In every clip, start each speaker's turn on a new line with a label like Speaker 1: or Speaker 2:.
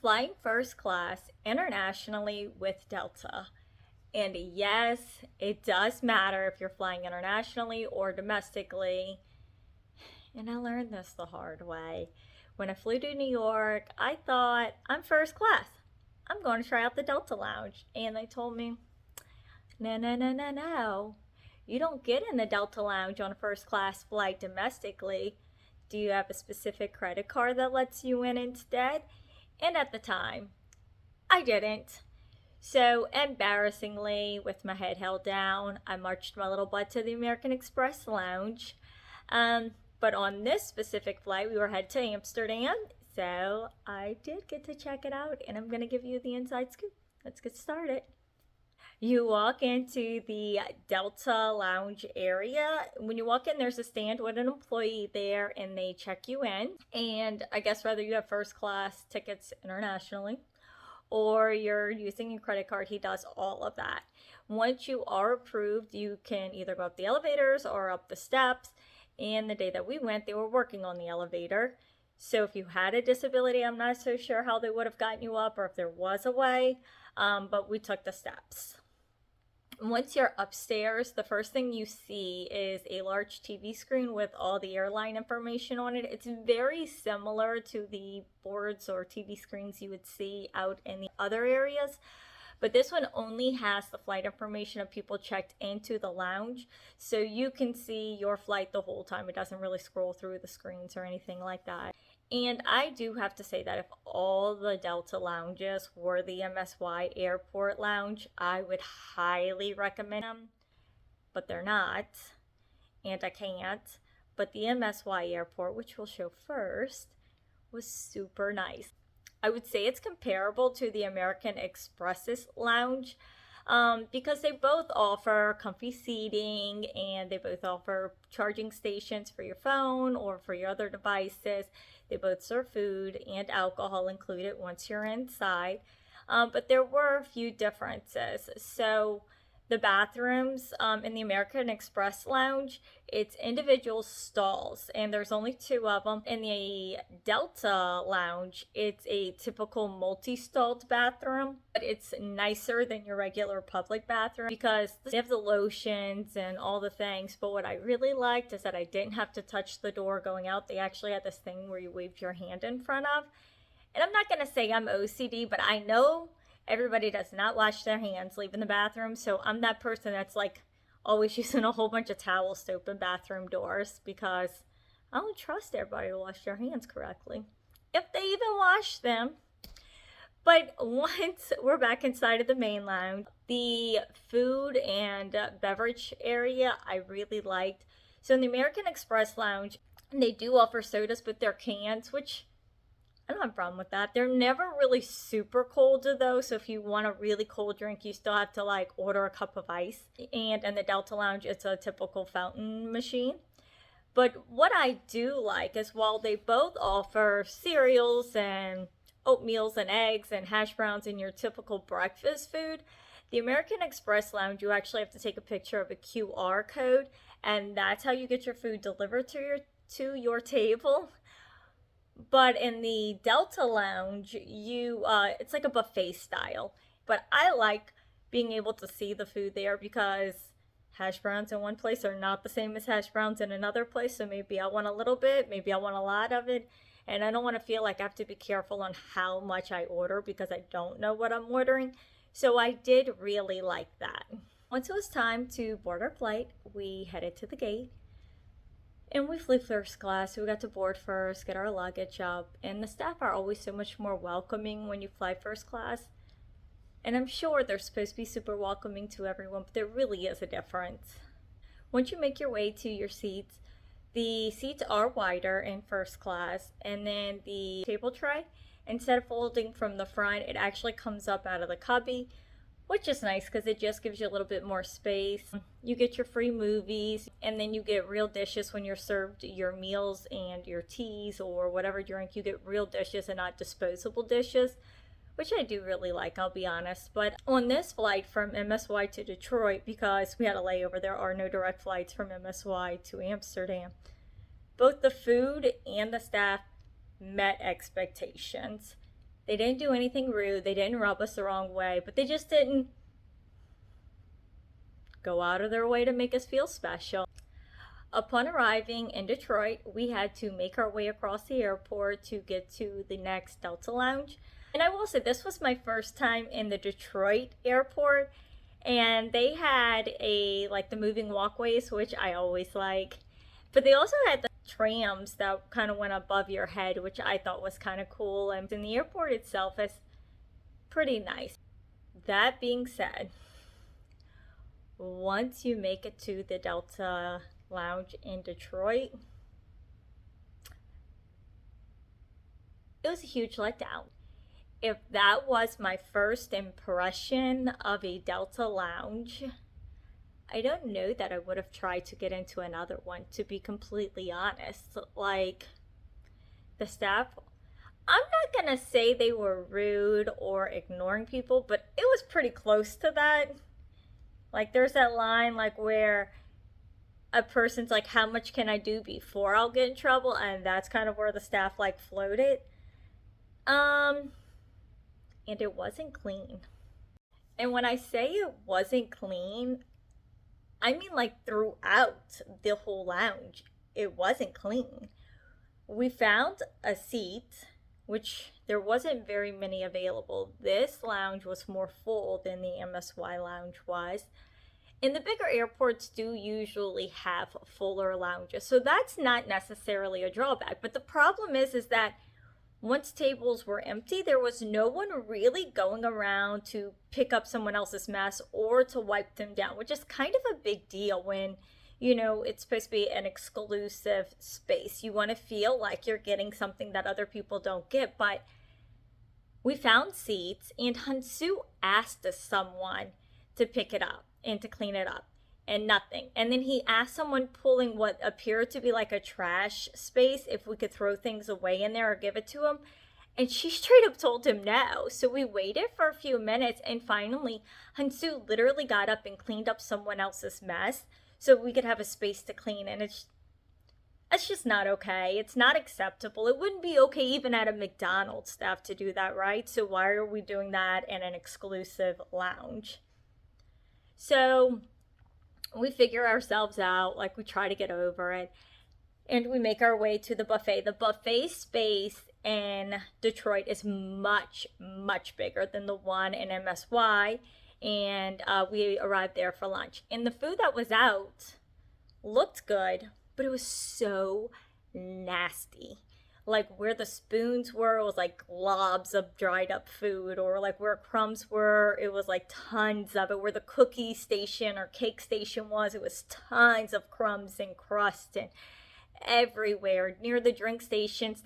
Speaker 1: Flying first class internationally with Delta. And yes, it does matter if you're flying internationally or domestically. And I learned this the hard way. When I flew to New York, I thought, I'm first class. I'm going to try out the Delta Lounge. And they told me, no, no, no, no, no. You don't get in the Delta Lounge on a first class flight domestically. Do you have a specific credit card that lets you in instead? And at the time, I didn't. So, embarrassingly, with my head held down, I marched my little butt to the American Express lounge. But on this specific flight, we were headed to Amsterdam, so I did get to check it out, and I'm going to give you the inside scoop. Let's get started. You walk into the Delta Lounge area. When you walk in, there's a stand with an employee there, and they check you in. And I guess whether you have first class tickets internationally or you're using your credit card, he does all of that. Once you are approved, you can either go up the elevators or up the steps. And the day that we went, they were working on the elevator. So if you had a disability, I'm not so sure how they would have gotten you up or if there was a way, but we took the steps. Once you're upstairs, the first thing you see is a large TV screen with all the airline information on it. It's very similar to the boards or TV screens you would see out in the other areas, but this one only has the flight information of people checked into the lounge, so you can see your flight the whole time. It doesn't really scroll through the screens or anything like that. And I do have to say that if all the Delta lounges were the MSY Airport Lounge, I would highly recommend them, but they're not, and I can't. But the MSY Airport, which we'll show first, was super nice. I would say it's comparable to the American Express's lounge, because they both offer comfy seating and they both offer charging stations for your phone or for your other devices. They both serve food and alcohol included once you're inside. But there were a few differences. So the bathrooms in the American Express lounge, it's individual stalls, and there's only two of them. In the Delta lounge, it's a typical multi-stalled bathroom, but it's nicer than your regular public bathroom because they have the lotions and all the things. But what I really liked is that I didn't have to touch the door going out. They actually had this thing where you waved your hand in front of. And I'm not going to say I'm OCD, but I know everybody does not wash their hands leaving the bathroom, so I'm that person that's like always using a whole bunch of towels to open bathroom doors because I don't trust everybody to wash their hands correctly, if they even wash them. But once we're back inside of the main lounge, the food and beverage area I really liked. So in the American Express lounge, they do offer sodas, but they're cans, which I don't have a problem with that. They're never really super cold though, so if you want a really cold drink, you still have to like order a cup of ice. And in the Delta Lounge, it's a typical fountain machine. But what I do like is while they both offer cereals and oatmeals and eggs and hash browns and your typical breakfast food, the American Express Lounge, you actually have to take a picture of a QR code, and that's how you get your food delivered to your table. But in the Delta Lounge, it's like a buffet style. But I like being able to see the food there because hash browns in one place are not the same as hash browns in another place. So maybe I want a little bit, maybe I want a lot of it. And I don't want to feel like I have to be careful on how much I order because I don't know what I'm ordering. So I did really like that. Once it was time to board our flight, we headed to the gate. And we flew first class, so we got to board first, get our luggage up, and the staff are always so much more welcoming when you fly first class. And I'm sure they're supposed to be super welcoming to everyone, but there really is a difference. Once you make your way to your seats, the seats are wider in first class, and then the table tray, instead of folding from the front, it actually comes up out of the cubby, which is nice because it just gives you a little bit more space. You get your free movies, and then you get real dishes when you're served your meals and your teas or whatever drink. You get real dishes and not disposable dishes, which I do really like, I'll be honest. But on this flight from MSY to Detroit, because we had a layover, there are no direct flights from MSY to Amsterdam. Both the food and the staff met expectations. They didn't do anything rude. They didn't rub us the wrong way, but they just didn't go out of their way to make us feel special. Upon arriving in Detroit, we had to make our way across the airport to get to the next Delta lounge. And I will say, this was my first time in the Detroit airport, and they had the moving walkways, which I always like. But they also had the trams that kind of went above your head, which I thought was kind of cool. And the airport itself is pretty nice. That being said, once you make it to the Delta lounge in Detroit, it was a huge letdown. If that was my first impression of a Delta lounge, I don't know that I would have tried to get into another one, to be completely honest. Like, the staff, I'm not gonna say they were rude or ignoring people, but it was pretty close to that. Like, there's that line, like, where a person's like, how much can I do before I'll get in trouble? And that's kind of where the staff, like, floated. And it wasn't clean. And when I say it wasn't clean, I mean, like, throughout the whole lounge, it wasn't clean. We found a seat, which there wasn't very many available. This lounge was more full than the MSY lounge was. And the bigger airports do usually have fuller lounges, so that's not necessarily a drawback. But the problem is that once tables were empty, there was no one really going around to pick up someone else's mess or to wipe them down, which is kind of a big deal when, it's supposed to be an exclusive space. You want to feel like you're getting something that other people don't get. But we found seats, and Hansu asked someone to pick it up and to clean it up, and nothing. And then he asked someone pulling what appeared to be like a trash space if we could throw things away in there or give it to him. And she straight up told him no. So we waited for a few minutes, and finally Hansu literally got up and cleaned up someone else's mess so we could have a space to clean. And it's just not okay. It's not acceptable. It wouldn't be okay even at a McDonald's staff to do that, right? So why are we doing that in an exclusive lounge? So we figure ourselves out, like, we try to get over it, and we make our way to the buffet. The buffet space in Detroit is much, much bigger than the one in MSY, and we arrived there for lunch. And the food that was out looked good, but it was so nasty. Like, where the spoons were, it was like globs of dried up food, or like where crumbs were, it was like tons of it. Where the cookie station or cake station was, it was tons of crumbs and crust and everywhere. Near the drink stations,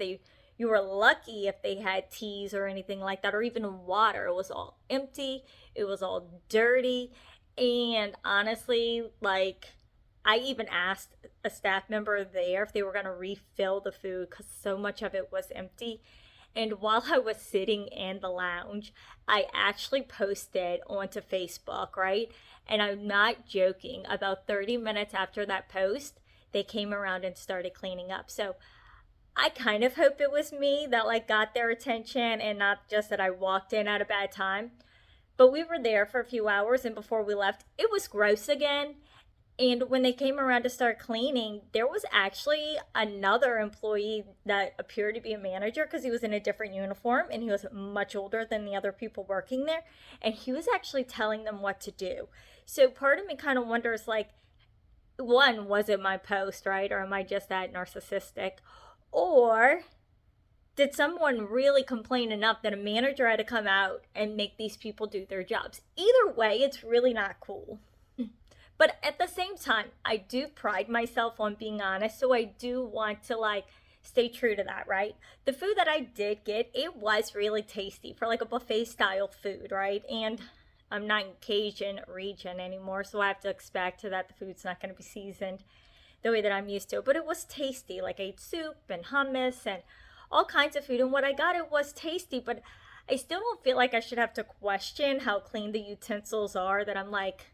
Speaker 1: you were lucky if they had teas or anything like that, or even water. It was all empty, it was all dirty, and honestly, like, I even asked a staff member there if they were going to refill the food because so much of it was empty. And while I was sitting in the lounge, I actually posted onto Facebook, right? And I'm not joking, about 30 minutes after that post, they came around and started cleaning up. So I kind of hope it was me that, like, got their attention and not just that I walked in at a bad time. But we were there for a few hours, and before we left, it was gross again. And when they came around to start cleaning, there was actually another employee that appeared to be a manager because he was in a different uniform and he was much older than the other people working there. And he was actually telling them what to do. So part of me kind of wonders, like, one, was it my post, right? Or am I just that narcissistic? Or did someone really complain enough that a manager had to come out and make these people do their jobs? Either way, it's really not cool. But at the same time, I do pride myself on being honest, so I do want to, like, stay true to that, right? The food that I did get, it was really tasty for, like, a buffet style food, right? And I'm not in Cajun region anymore, so I have to expect that the food's not going to be seasoned the way that I'm used to. But it was tasty. Like, I ate soup and hummus and all kinds of food, and what I got, it was tasty, but I still don't feel like I should have to question how clean the utensils are that I'm, like,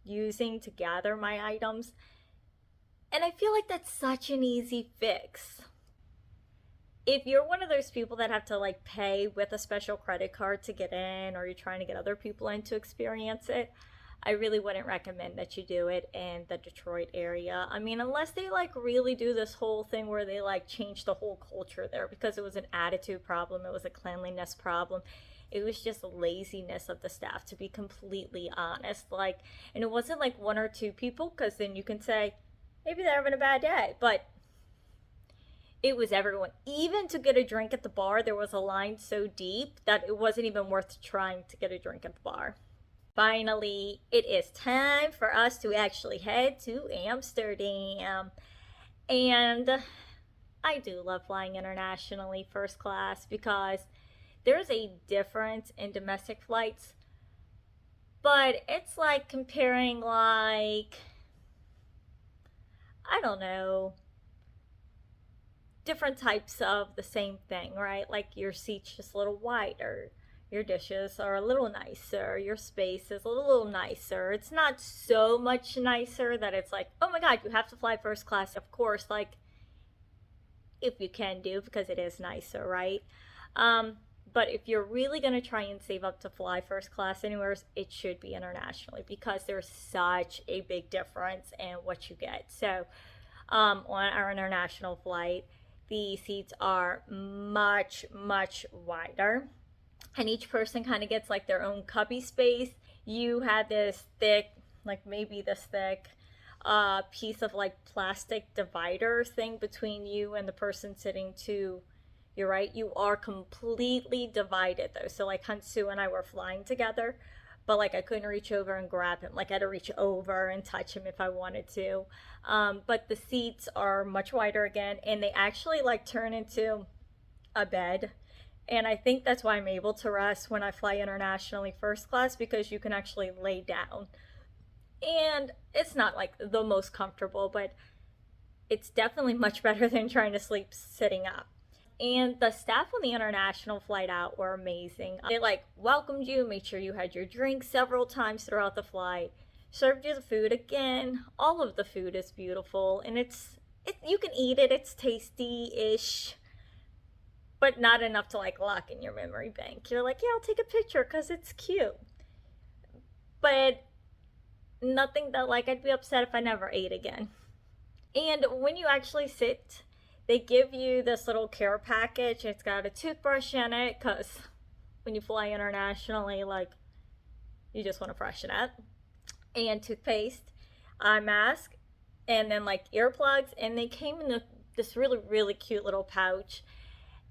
Speaker 1: using to gather my items. And I feel like that's such an easy fix. If you're one of those people that have to like pay with a special credit card to get in, or you're trying to get other people in to experience it, I really wouldn't recommend that you do it in the Detroit area. I mean, unless they like really do this whole thing where they like change the whole culture there, because it was an attitude problem, it was a cleanliness problem. It was just laziness of the staff, to be completely honest. Like, and it wasn't like one or two people, because then you can say maybe they're having a bad day, but it was everyone. Even to get a drink at the bar, there was a line so deep that it wasn't even worth trying to get a drink at the bar. Finally, it is time for us to actually head to Amsterdam. And I do love flying internationally first class, because there's a difference in domestic flights, but it's like comparing, like, I don't know, different types of the same thing, right? Like your seat's just a little wider, your dishes are a little nicer, your space is a little nicer. It's not so much nicer that it's like, oh my god, you have to fly first class. Of course, like, if you can do, because it is nicer, right? But if you're really going to try and save up to fly first class anywhere, it should be internationally, because there's such a big difference in what you get. So on our international flight, the seats are much, much wider, and each person kind of gets like their own cubby space. You had this thick, like maybe this thick piece of like plastic divider thing between you and the person sitting to your right. You are completely divided though. So like Hansu and I were flying together, but like I couldn't reach over and grab him. Like I had to reach over and touch him if I wanted to. But the seats are much wider again, and they actually like turn into a bed. And I think that's why I'm able to rest when I fly internationally first class, because you can actually lay down. And it's not like the most comfortable, but it's definitely much better than trying to sleep sitting up. And the staff on the international flight out were amazing. They like welcomed you, made sure you had your drink several times throughout the flight, served you the food again. All of the food is beautiful, and you can eat it. It's tasty-ish, but not enough to like lock in your memory bank. You're like, yeah, I'll take a picture because it's cute, but nothing that like I'd be upset if I never ate again. And when you actually sit, they give you this little care package. It's got a toothbrush in it, because when you fly internationally, like, you just want to freshen up. And toothpaste, eye mask, and then like earplugs. And they came in this really, really cute little pouch.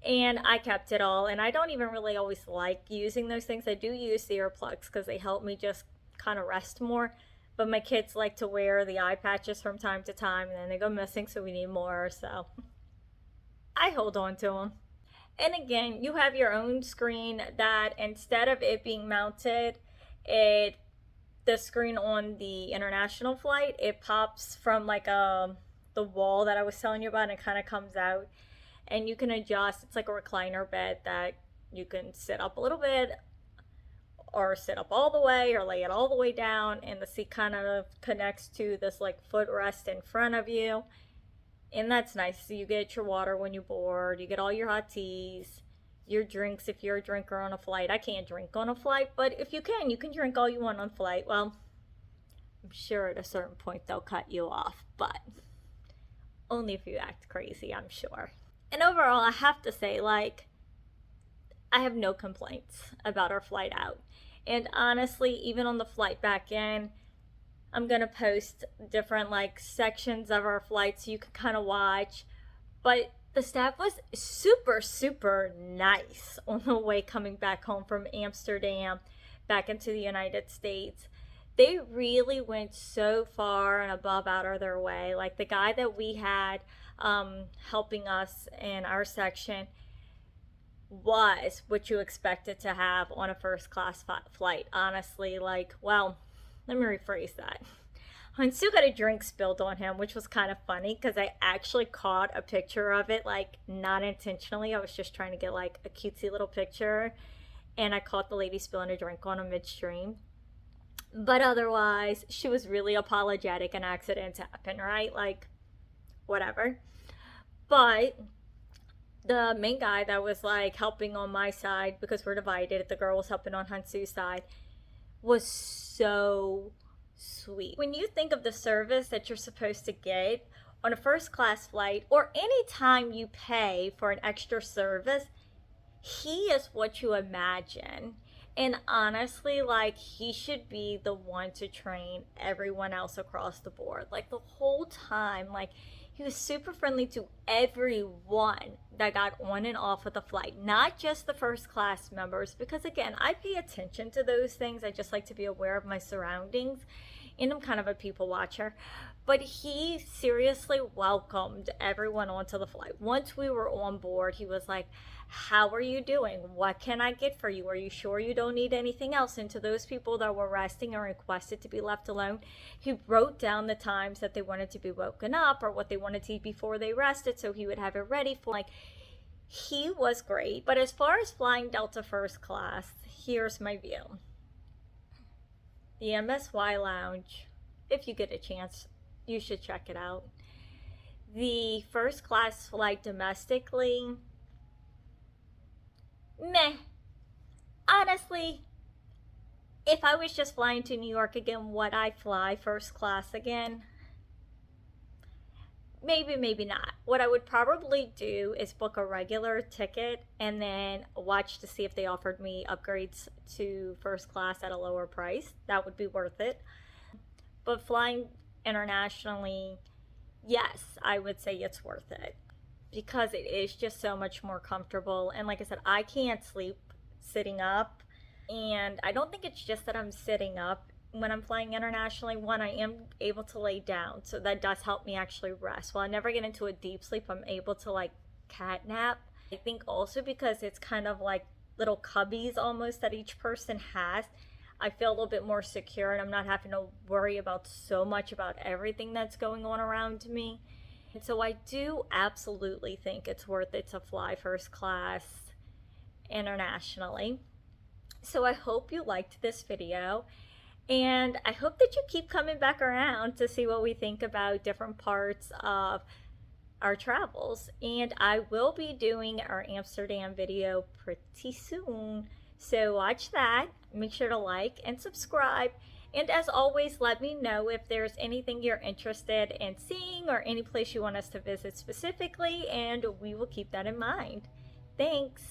Speaker 1: And I kept it all. And I don't even really always like using those things. I do use the earplugs because they help me just kind of rest more. But my kids like to wear the eye patches from time to time, and then they go missing, so we need more. So I hold on to them. And again, you have your own screen that, instead of it being mounted, the screen on the international flight, it pops from like the wall that I was telling you about, and it kind of comes out, and you can adjust. It's like a recliner bed that you can sit up a little bit, or sit up all the way, or lay it all the way down, and the seat kind of connects to this like footrest in front of you. And that's nice. So you get your water when you board, you get all your hot teas, your drinks if you're a drinker on a flight. I can't drink on a flight, but if you can drink all you want on flight. Well, I'm sure at a certain point they'll cut you off, but only if you act crazy, I'm sure. And overall, I have to say, like, I have no complaints about our flight out. And honestly, even on the flight back in, I'm going to post different like sections of our flight so you can kind of watch. But the staff was super, super nice on the way coming back home from Amsterdam back into the United States. They really went so far and above out of their way. Like the guy that we had helping us in our section was what you expected to have on a first class flight. Honestly, like, well, let me rephrase that. Hansu got a drink spilled on him, which was kind of funny because I actually caught a picture of it, like not intentionally. I was just trying to get like a cutesy little picture, and I caught the lady spilling a drink on him midstream. But otherwise, she was really apologetic, and accidents happen, right? Like, whatever. But The main guy that was like helping on my side, because we're divided, the girl was helping on Hansu's side, was so sweet. When you think of the service that you're supposed to get on a first class flight, or any time you pay for an extra service, he is what you imagine. And honestly, like, he should be the one to train everyone else across the board. Like, the whole time, like, he was super friendly to everyone that got on and off of the flight, not just the first class members, because again, I pay attention to those things. I just like to be aware of my surroundings, and I'm kind of a people watcher. But he seriously welcomed everyone onto the flight. Once we were on board, he was like, how are you doing? What can I get for you? Are you sure you don't need anything else? And to those people that were resting and requested to be left alone, he wrote down the times that they wanted to be woken up or what they wanted to eat before they rested, so he would have it ready for, like, he was great. But as far as flying Delta first class, here's my view. The MSY Lounge, if you get a chance, you should check it out. The first class flight domestically, meh. Honestly, if I was just flying to New York again, would I fly first class again? Maybe, maybe not. What I would probably do is book a regular ticket and then watch to see if they offered me upgrades to first class at a lower price. That would be worth it. But flying internationally, yes, I would say it's worth it, because it is just so much more comfortable. And like I said, I can't sleep sitting up, and I don't think it's just that I'm sitting up when I'm flying internationally. One, I am able to lay down, so that does help me actually rest. While I never get into a deep sleep, I'm able to like cat nap. I think also because it's kind of like little cubbies almost that each person has, I feel a little bit more secure, and I'm not having to worry about so much about everything that's going on around me. And so I do absolutely think it's worth it to fly first class internationally. So I hope you liked this video, and I hope that you keep coming back around to see what we think about different parts of our travels. And I will be doing our Amsterdam video pretty soon, so watch that. Make sure to like and subscribe. And as always, let me know if there's anything you're interested in seeing or any place you want us to visit specifically, and we will keep that in mind. Thanks.